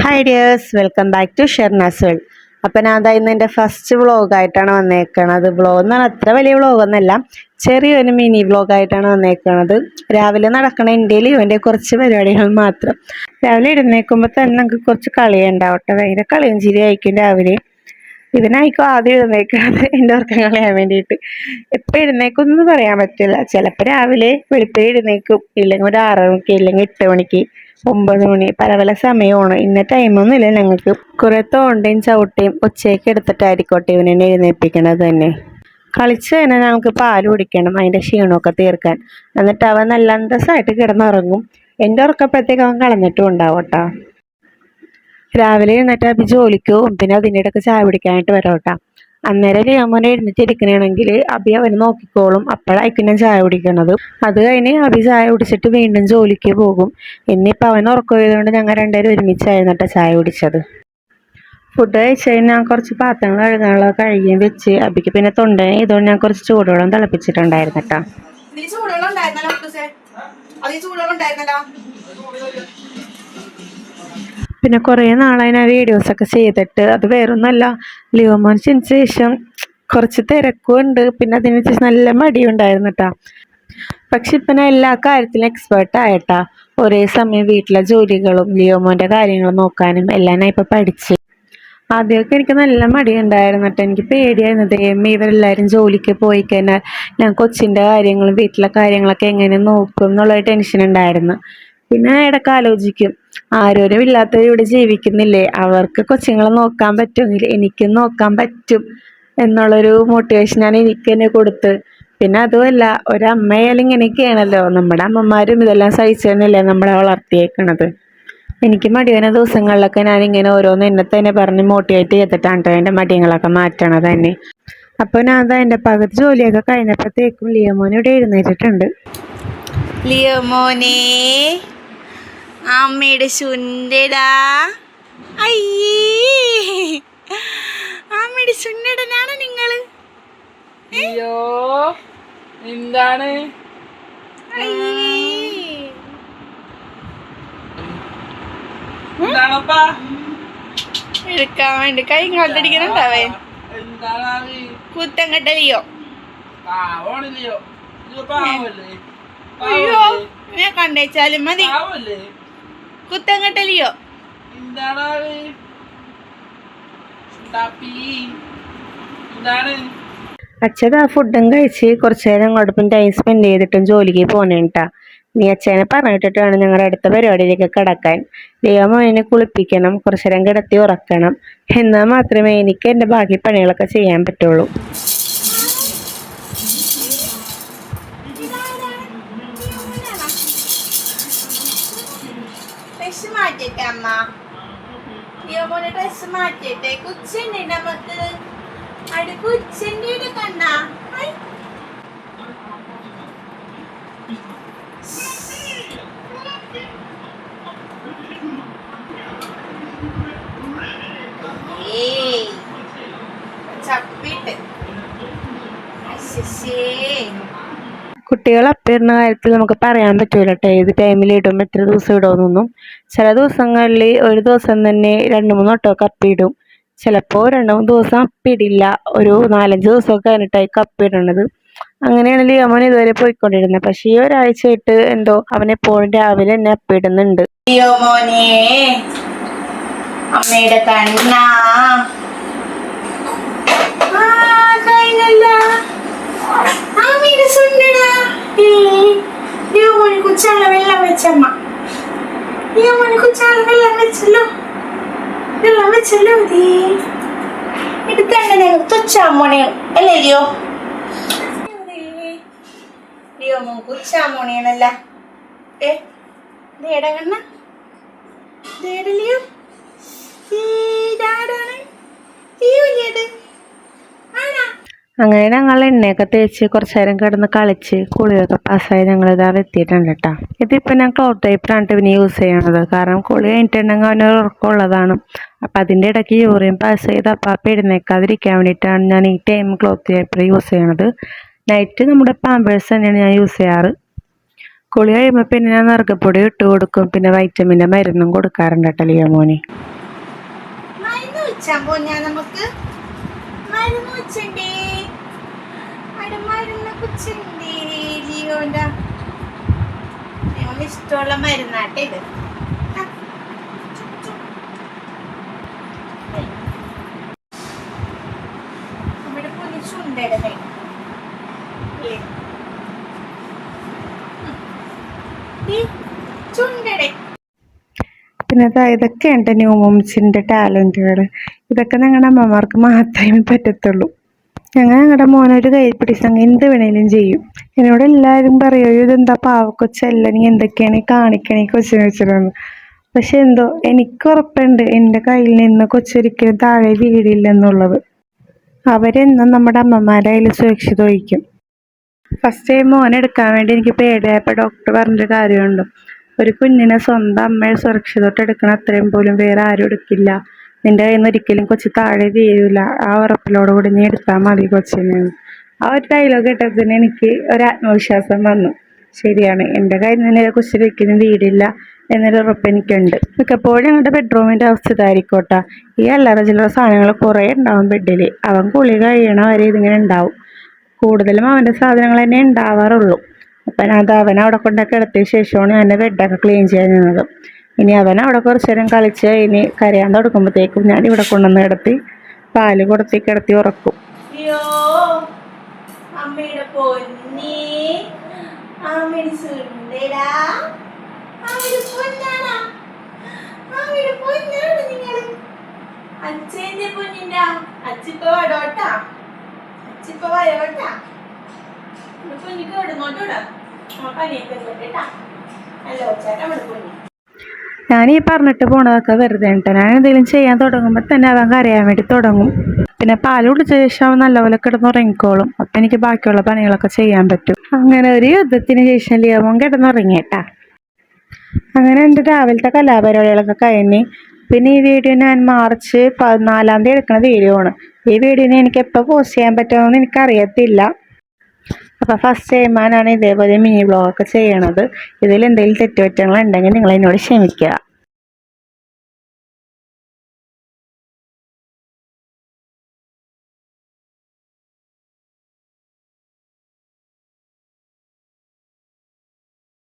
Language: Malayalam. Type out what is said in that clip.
Hi dears, welcome back to Shernaz world. അപ്പം ഞാൻ അതാ ഇന്ന് എൻ്റെ ഫസ്റ്റ് വ്ളോഗായിട്ടാണ് വന്നേക്കണത്. വ്ളോഗ് എന്ന് പറഞ്ഞാൽ അത്ര വലിയ വ്ളോഗൊന്നുമല്ല, ചെറിയൊരു മിനി വ്ളോഗായിട്ടാണ് വന്നേക്കണത്. രാവിലെ നടക്കണ എൻ്റെയിൽ ഇവൻ്റെ കുറച്ച് പരിപാടികൾ മാത്രം. രാവിലെ എഴുന്നേൽക്കുമ്പോൾ തന്നെ നമുക്ക് കുറച്ച് കളിയുണ്ടാവട്ടെ, ഭയങ്കര കളിയും ചിരി ആയിരിക്കും രാവിലെ. ഇതിനായിരിക്കും ആദ്യം എഴുന്നേൽക്കുന്നത് എൻ്റെ ഉറക്കം കളയാൻ വേണ്ടിയിട്ട്. എപ്പോൾ എഴുന്നേക്കുമെന്ന് പറയാൻ പറ്റില്ല. ചിലപ്പോൾ രാവിലെ വെളുപ്പിന് എഴുന്നേക്കും, ഇല്ലെങ്കിൽ ഒരു 6 മണിക്ക്, ഇല്ലെങ്കിൽ 8 മണിക്ക്, 9 മണി, പല പല സമയമാണ്. ഇന്ന ടൈമൊന്നുമില്ല ഞങ്ങൾക്ക്. കുറേ തോണ്ടയും ചവിട്ടയും ഒച്ചയൊക്കെ എടുത്തിട്ടായിരിക്കോട്ടെ ഇവനെ എഴുന്നേൽപ്പിക്കണത് തന്നെ. കളിച്ച് തന്നെ ഞങ്ങൾക്ക് പാല് കുടിക്കണം, അതിൻ്റെ ക്ഷീണമൊക്കെ തീർക്കാൻ. എന്നിട്ട് അവൻ നല്ല അന്തസ്സായിട്ട് കിടന്നുറങ്ങും. എൻ്റെ ഉറക്കപ്പോഴത്തേക്ക് അവൻ കളഞ്ഞിട്ടും ഉണ്ടാവും കേട്ടോ. രാവിലെ എഴുന്നേറ്റ് അഭി ജോലിക്ക് പോകും, പിന്നെ അതിൻ്റെ ഇടയ്ക്ക് ചായ പിടിക്കാനായിട്ട് വരാം കേട്ടോ. അന്നേരം ലിയാമോനെ എഴുന്നേറ്റിരിക്കണമെങ്കിൽ അഭി അവന് നോക്കിക്കോളും. അപ്പോഴായിരിക്കും ഞാൻ ചായ കുടിക്കണത്. അത് കഴിഞ്ഞ് അഭി ചായ കുടിച്ചിട്ട് വീണ്ടും ജോലിക്ക് പോകും. ഇന്നിപ്പോൾ അവൻ ഉറക്കമായതുകൊണ്ട് ഞങ്ങൾ രണ്ടുപേരും ഒരുമിച്ചായിരുന്നു കേട്ടോ ചായ കുടിച്ചത്. ഫുഡ് കഴിച്ച് കഴിഞ്ഞാൽ ഞാൻ കുറച്ച് പാത്രങ്ങൾ കഴുകാനുള്ള കഴുകിയും വെച്ച് അഭിക്ക് പിന്നെ തൊണ്ടനെ ഇതുകൊണ്ട് ഞാൻ കുറച്ച് ചൂടുവെള്ളം തിളപ്പിച്ചിട്ടുണ്ടായിരുന്നു കേട്ടോ. പിന്നെ കുറേ നാളായി ഞാൻ വീഡിയോസൊക്കെ ചെയ്തിട്ട്. അത് വേറൊന്നുമല്ല, ലിയോമോൻ ജനിച്ച ശേഷം കുറച്ച് തിരക്കുണ്ട്, പിന്നെ അതിന് ശേഷം നല്ല മടിയുണ്ടായിരുന്നു കേട്ടോ. പക്ഷെ ഇപ്പം ഞാൻ എല്ലാ കാര്യത്തിലും എക്സ്പേർട്ടായിട്ടാ. ഒരേ സമയം വീട്ടിലെ ജോലികളും ലിയോമോൻ്റെ കാര്യങ്ങളും നോക്കാനും എല്ലാം ഞാൻ ഇപ്പം പഠിച്ച്. ആദ്യമൊക്കെ എനിക്ക് നല്ല മടിയുണ്ടായിരുന്നു കേട്ടോ. എനിക്ക് പേടിയായിരുന്നു, ദൈവമേ ഇവരെല്ലാവരും ജോലിക്ക് പോയി കഴിഞ്ഞാൽ ഞാൻ കൊച്ചിൻ്റെ കാര്യങ്ങളും വീട്ടിലെ കാര്യങ്ങളൊക്കെ എങ്ങനെ നോക്കും എന്നുള്ളൊരു ടെൻഷൻ ഉണ്ടായിരുന്നു. പിന്നെ ഇടയ്ക്ക് ആലോചിക്കും, ആരോരും ഇല്ലാത്തവർ ഇവിടെ ജീവിക്കുന്നില്ലേ, അവർക്ക് കൊച്ചുങ്ങളെ നോക്കാൻ പറ്റുമെങ്കിൽ എനിക്കും നോക്കാൻ പറ്റും എന്നുള്ളൊരു മോട്ടിവേഷൻ ഞാൻ എനിക്ക് തന്നെ കൊടുത്ത്. പിന്നെ അതുമല്ല, ഒരമ്മയാലും ഇങ്ങനെയൊക്കെയാണല്ലോ, നമ്മുടെ അമ്മമാരും ഇതെല്ലാം സഹിച്ചു തന്നെയല്ലേ നമ്മളെ വളർത്തിയേക്കണത്. എനിക്ക് മടിവന ദിവസങ്ങളിലൊക്കെ ഞാനിങ്ങനെ ഓരോന്ന് എന്നെ തന്നെ പറഞ്ഞ് മോട്ടിവേറ്റ് ചെയ്തിട്ടാണ് എൻ്റെ മടിയങ്ങളൊക്കെ മാറ്റണത് തന്നെ. അപ്പോൾ ഞാൻ അതാ എൻ്റെ പകുതി ജോലിയൊക്കെ കഴിഞ്ഞപ്പോഴത്തേക്കും ലിയോമോൻ ഇവിടെ എഴുന്നേറ്റിട്ടുണ്ട്. ലിയോമോനെ, അമ്മയുടെ ചുണ്ടടാ. അയ്യേ, അമ്മയുടെ ചുണ്ടടനാണ് നിങ്ങള്. അയ്യോ, എന്താണ് എടുക്കാൻ വേണ്ടി കൈ കാലത്തടിക്കുന്നുണ്ടാവേ. കുത്തം കെട്ടലിയോ? അയ്യോ, ഞാൻ കണ്ടേച്ചാലും മതി. കുത്തം കെട്ടലിയോ? അച്ഛൻ ആ ഫുഡും കഴിച്ച് കുറച്ചു നേരം അങ്ങോട്ടൊപ്പം ടൈം സ്പെൻഡ് ചെയ്തിട്ടും ജോലിക്ക് പോണേട്ടാ. നീ അച്ഛനെ പറഞ്ഞിട്ടിട്ടാണ് ഞങ്ങളുടെ അടുത്ത പരിപാടിയിലേക്ക് കിടക്കാൻ. ലിയോമോനെ കുളിപ്പിക്കണം, കുറച്ചു നേരം കിടത്തി ഉറക്കണം. എന്നാൽ മാത്രമേ എനിക്ക് എൻ്റെ ബാക്കി പണികളൊക്കെ ചെയ്യാൻ പറ്റുള്ളൂ. കുട്ടികൾ അപ്പിടുന്ന കാര്യത്തിൽ നമുക്ക് പറയാൻ പറ്റൂല കേട്ടോ, ഏത് ടൈമിൽ ഇടും, എത്ര ദിവസം ഇടുമെന്നൊന്നും. ചില ദിവസങ്ങളിൽ ഒരു ദിവസം തന്നെ 2-3 വട്ടമൊക്കെ അപ്പിടും. ചിലപ്പോൾ 2-3 ദിവസം അപ്പിടില്ല, ഒരു 4-5 ദിവസമൊക്കെ കഴിഞ്ഞിട്ടായിരിക്കും അപ്പിടണത്. അങ്ങനെയാണ് ലിയോമോൻ ഇതുവരെ പോയിക്കൊണ്ടിരുന്നത്. പക്ഷേ ഈ ഒരാഴ്ചയായിട്ട് എന്തോ അവനെപ്പോഴും രാവിലെ തന്നെ അപ്പിടുന്നുണ്ട്. ലിയോമോനെ, അമ്മയുടെ കണ്ണാ. ലിയോമോനെ കുച്ചാല വെള്ളം വെച്ചമ്മ. ലിയോമോനെ കുച്ചാല വെള്ളം വെച്ചല്ലോ, വെള്ളം വെച്ചല്ലോ. ഇത് കണ്ണനെ തുച്ചാമോണി അല്ലേ ലിയോ? ലിയോമോൻ കുച്ചാമോണിയാണല്ല. ദേടാ കണ്ണ, ദേടലിയോ? ഈടാടാണ് ഈ വലിയത് ആണാ? അങ്ങനെ ഞങ്ങൾ എണ്ണയൊക്കെ തേച്ച് കുറച്ചു നേരം കിടന്ന് കളിച്ച് കുളിയൊക്കെ പാസ്സായി ഞങ്ങളിതാ എത്തിയിട്ടുണ്ട് കേട്ടോ. ഇതിപ്പോൾ ഞാൻ ക്ലോത്ത് ടൈപ്പറാണ് ഇവന് യൂസ് ചെയ്യണത്. കാരണം കുളി കഴിഞ്ഞിട്ടുണ്ടെങ്കിൽ അവനൊരു ഉറക്കമുള്ളതാണ്. അപ്പം അതിൻ്റെ ഇടയ്ക്ക് യൂറിൻ പാസ് ചെയ്ത് അപ്പം എഴുന്നേക്കാതിരിക്കാൻ വേണ്ടിയിട്ടാണ് ഞാൻ ഈ ടൈം ക്ലോത്ത് ടൈപ്പർ യൂസ് ചെയ്യണത്. നൈറ്റ് നമ്മുടെ പാമ്പേഴ്സ് തന്നെയാണ് ഞാൻ യൂസ് ചെയ്യാറ്. കുളി കഴിയുമ്പോൾ പിന്നെ ഞാൻ നിറകപ്പൊടി ഇട്ട് കൊടുക്കും, പിന്നെ വൈറ്റമിൻ്റെ മരുന്നും കൊടുക്കാറുണ്ട് കേട്ടോ ലിയോമോന്. വെച്ചാൻ പോഞ്ഞാ നമുക്ക് മരുന്ന് വെച്ചണ്ടേ അവിടെ മരുന്ന് കുച്ചണ്ടേ ലിയോന്റെ ഇഷ്ടമുള്ള മരുന്നാട്ടെ ഇത് നമ്മുടെ പൊന്നിച്ചുണ്ടേ ചുണ്ടടെ പിന്നെ ഇതൊക്കെ എൻ്റെ ന്യൂ മോംസിൻ്റെ ടാലൻറ്റുകൾ. ഇതൊക്കെ ഞങ്ങളുടെ അമ്മമാർക്ക് മാത്രമേ പറ്റത്തുള്ളൂ. ഞങ്ങളുടെ മോനൊരു കൈപ്പിടിച്ചങ്ങ് എന്ത് വേണേലും ചെയ്യും. എന്നോട് എല്ലാവരും പറയുമോ ഇതെന്താ പാവക്കൊച്ചല്ല, നീ എന്തൊക്കെയാണ് കാണിക്കണേ കൊച്ചിനെ വെച്ചിട്ടാണ്. പക്ഷെ എന്തോ എനിക്ക് ഉറപ്പുണ്ട് എൻ്റെ കയ്യിൽ നിന്ന് കൊച്ചൊരിക്കലും താഴെ വീടില്ലെന്നുള്ളത്. അവരെന്നും നമ്മുടെ അമ്മമാരുടെ കയ്യിൽ സുരക്ഷിതം ഒഴിക്കും. ഫസ്റ്റ് ടൈം മോനെ എടുക്കാൻ വേണ്ടി എനിക്ക് പേടിയായപ്പോൾ ഡോക്ടർ പറഞ്ഞൊരു കാര്യമുണ്ട്, ഒരു കുഞ്ഞിനെ സ്വന്തം അമ്മയെ സുരക്ഷിതമായിട്ട് എടുക്കണ അത്രയും പോലും വേറെ ആരും എടുക്കില്ല. നിന്റെ കയ്യിൽ നിന്ന് ഒരിക്കലും കൊച്ചു താഴെ വീഴില്ല, ആ ഉറപ്പിലോടുകൂടി നീ എടുത്താൽ മതി കൊച്ചിനെ. ആ ഒരു ഡയലോഗ് കേട്ടതിന് എനിക്ക് ഒരു ആത്മവിശ്വാസം വന്നു. ശരിയാണ്, എൻ്റെ കയ്യിൽ നിന്ന് കൊച്ചിനൊരിക്കലും വീടില്ല എന്നൊരു ഉറപ്പ് എനിക്കുണ്ട്. മിക്കപ്പോഴും ഞങ്ങളുടെ ബെഡ്റൂമിൻ്റെ അവസ്ഥ ഇതായിരിക്കോട്ടെ. ഈ അല്ലറ ചില്ലറ സാധനങ്ങൾ കുറേ ഉണ്ടാവും ബെഡിൽ. അവൻ കുളി കഴിയണ വരെ ഇതിങ്ങനെ ഉണ്ടാവും. കൂടുതലും അവൻ്റെ സാധനങ്ങൾ തന്നെ ഉണ്ടാവാറുള്ളൂ. അപ്പം അത് അവനവിടെ കൊണ്ടൊക്കെ കിടത്തിയ ശേഷമാണ് ഞാൻ ബെഡൊക്കെ ക്ലീൻ ചെയ്യാൻ നിന്നത്. ഇനി അവൻ അവിടെ കുറച്ച് നേരം കളിച്ച് ഇനി കരയാൻ തുടങ്ങുമ്പോഴത്തേക്കും ഞാൻ ഇവിടെ കൊണ്ടുവന്ന് കിടത്തി പാല് കൊടുത്തി കിടത്തി ഉറക്കും. അയ്യോ അമ്മയുടെ പൊന്നി അമ്മയുടെ സുന്ദരാ അമ്മയുടെ പൊന്നാണാ അമ്മയുടെ പൊന്നാണ് നിങ്ങള് അച്ഛൻ്റെ പൊന്നിൻ്റെ അച്ചിപ്പ വടോട്ടാ അച്ചിപ്പ വരോട്ടാ പൊന്നിക്ക് വിടുന്നോട്ടോടാ പനിയൊക്കെ കേട്ടാ നല്ല വെച്ചാൽ നമ്മുടെ പൊന്നി. ഞാൻ ഈ പറഞ്ഞിട്ട് പോണതൊക്കെ വെറുതെ കേട്ടോ. ഞാൻ എന്തെങ്കിലും ചെയ്യാൻ തുടങ്ങുമ്പോൾ തന്നെ അവൻ കരയാൻ വേണ്ടി തുടങ്ങും. പിന്നെ പാല് കുടിച്ച ശേഷം അവൻ നല്ലപോലെ കിടന്നുറങ്ങിക്കോളും. അപ്പം എനിക്ക് ബാക്കിയുള്ള പണികളൊക്കെ ചെയ്യാൻ പറ്റും. അങ്ങനെ ഒരു യുദ്ധത്തിന് ശേഷം ലിയോമോൻ കിടന്നുറങ്ങിയേട്ടാ. അങ്ങനെ എൻ്റെ രാവിലത്തെ കലാപരിപാടികളൊക്കെ കഴിഞ്ഞ് പിന്നെ ഈ വീഡിയോ ഞാൻ മാർച്ച് 14 എടുക്കുന്ന വീഡിയോ ആണ്. ഈ വീഡിയോനെ എനിക്ക് എപ്പോൾ പോസ്റ്റ് ചെയ്യാൻ പറ്റുമെന്ന് എനിക്കറിയത്തില്ല. അപ്പോൾ ഫസ്റ്റ് ടൈമാണ് ഇതേപോലെ മിനി വ്ളോഗൊക്കെ ചെയ്യണത്. ഇതിൽ എന്തെങ്കിലും തെറ്റുപറ്റങ്ങളുണ്ടെങ്കിൽ നിങ്ങൾ എന്നോട് ക്ഷമിക്കുക.